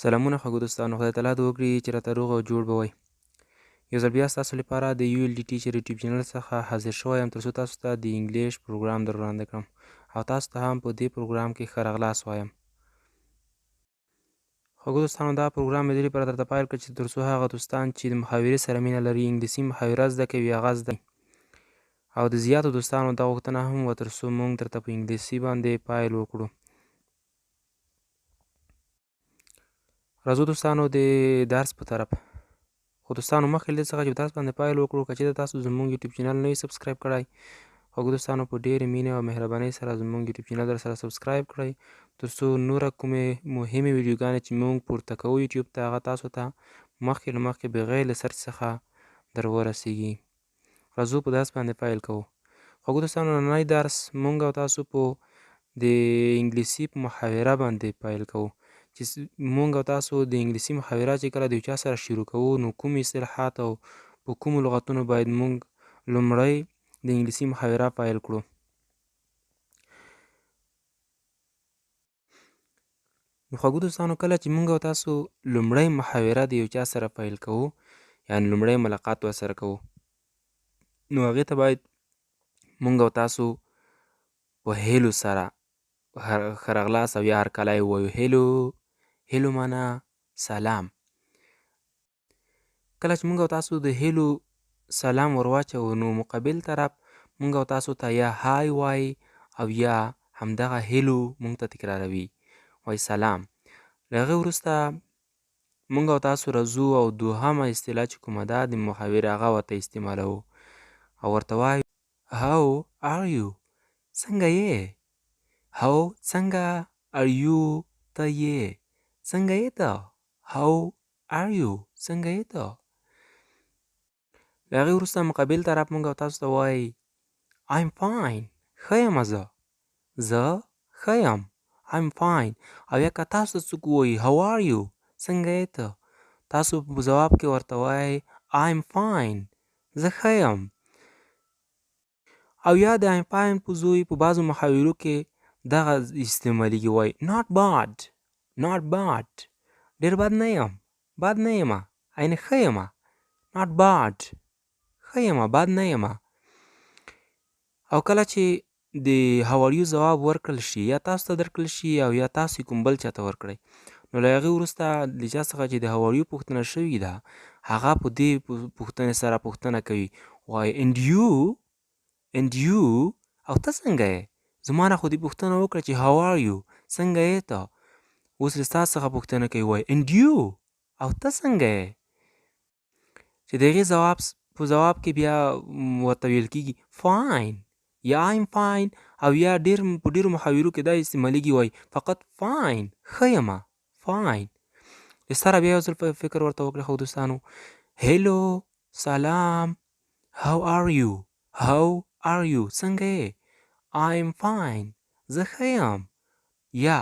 سلامونه خوږو دوستانو، خدای تعالی دې وکړي چې راته روغ او جوړ به وئ. یو ځل بیا ستاسو لپاره د ULD ټیچر یوټیوب چینل څخه حاضر شوی یم ترڅو تاسو ته د انګلیش پروګرام در وړاندې کړم او تاسو ته هم په دې پروګرام کې ښه راغلاست وایم. خوږو دوستانو، دا پروګرام مې دې لپاره درته پیل کړ چې ترڅو هغه دوستان چې د محاورې سره مینه لري، انګلیسي محاوره زده کوي، هغه زده او د زیاتو دوستانو دا غوښتنه هم وه ترڅو موږ درته په انګلیسي باندې پیل وکړو. راځو دوستانو د درس په طرف. خو دوستانو مخکې له دې څخه چې په درس باندې پیل وکړو، که چېرته تاسو زموږ یوټیوب چینل نه وي سبسکرایب کړی، خوږو دوستانو په ډېرې مینې او مهربانۍ سره زموږ یوټیوب چینل در سره سبسکرایب کړئ ترڅو نوره کومې مهمې ویډیوګانې چې موږ پورته کوو یوټیوب ته، هغه تاسو ته مخکې له مخکې بغیر له سرچ څخه در ورسیږي. راځو په درس باندې پیل کوو. خوږو دوستانو، نننی درس موږ او تاسو په د انګلیسي په محاوره باندې پیل کوو چې موږ او تاسو د انګلیسي محاوره چې کله د یو چا سره شروع کوو، نو کوم اصطلاحات او په کومو لغتونو باید موږ لومړی د انګلیسي محاوره پیل کړو. نو خوږو دوستانو، کله چې موږ او تاسو لومړی محاوره د یو چا سره پیل کوو، یعنې لومړی ملاقات ورسره کوو، نو هغې ته باید موږ او تاسو په هیلو سره ښه راغلاست او یا هرکلی ووایو. هیلو معنا سلام. کله چې موږ او تاسو د هیلو سلام ور واچوو، نو مقابل طرف موږ او تاسو ته یا های وایي او یا همدغه هیلو موږ ته تکراروي، وایي سلام. له هغې وروسته موږ او تاسو راځو او دوهمه اصطلاح چې کومه ده د محاورې، هغه ورته استعمالوو او ورته وایو How are you؟ څنګه یې؟ How څنګه are you ته یې؟ څنګه یې ته؟ How are you؟ څنګه یې ته؟ له هغې وروسته مقابل طرف موږ او تاسو ته وایي I'm fine. ښه یم زه ښه یم. I'm fine. او یا که تاسو ته څوک ووایي How are you؟ څنګه یې ته؟ تاسو په ځواب کې ورته وایي I'm fine. زه ښه یم. او یا د I'm fine په زوی په بعضو محاورو کې دغه استعمالیږي، وایي not bad. not bad. ډېر بد نه یم. بد نه یمه. یعنې ښه یمه. not bad. ښه یمه، بد نه یمه. او کله چې د how are you ځواب ورکړل شي، یا تاسو ته درکړل شي او یا تاسو کوم بل چاته ورکړئ، نو له هغې وروسته د چا څخه چې د how are you پوښتنه شوې ده، هغه په دې پوښتنې سره پوښتنه کوي، وایي and you او ته څنګه یې؟ زما نه خو دې پوښتنه وکړه چې how are you؟ څنګه یې ته؟ اوس له ستا څخه پوښتنه کوي، وایي and you او ته څنګه یې؟ چې د هغې په ځواب کې بیا ورته ویل کېږي fine یا I'm fine، او یا په ډېرو محاورو کې دا استعمالیږي، وایي فقط fine. ښه یمه. fine. د سره بیا یو ځل فکر ورته وکړئ خو دوستانو. هیلو سلام. how are you؟ how are you؟ څنګه یې؟ I'm fine. زه ښه یم. یا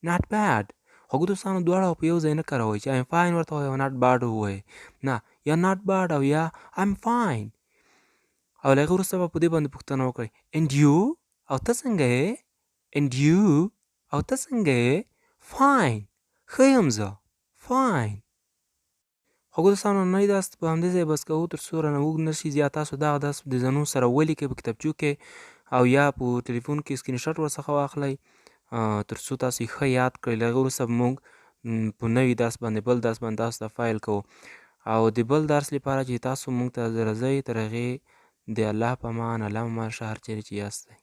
not bad. خوږو دوستانو، دواړه په یو ځای نه کاروئ چې I'm fine ورته وایئ او not bad ووایئ. نه، یا not bad او یا I'm fine. او له هغې وروسته به په دې باندې پوښتنه وکړئ and you او ته څنګه یې؟ and you او ته څنګه یې؟ fine. ښه یم زه. fine. خوږو دوستانو، نننی درس په همدې ځای بس کوو تر څو رانه اوږد نه شي. زیات تاسو دغه درس د زنو سره ولیکئ په کتابچو کې او یا په ټلیفون کې سکرین شاټ ورڅخه واخلئ تر څو تاسو یې ښه یاد کړئ. له هغې وروسته موږ په نوي درس باندې بل درس باندې تاسو ته پیل کوو او د بل درس لپاره چې تاسو موږ ته راځئ، تر هغې د الله په امان، الله مو مل شه هر چیرې چې یاستئ.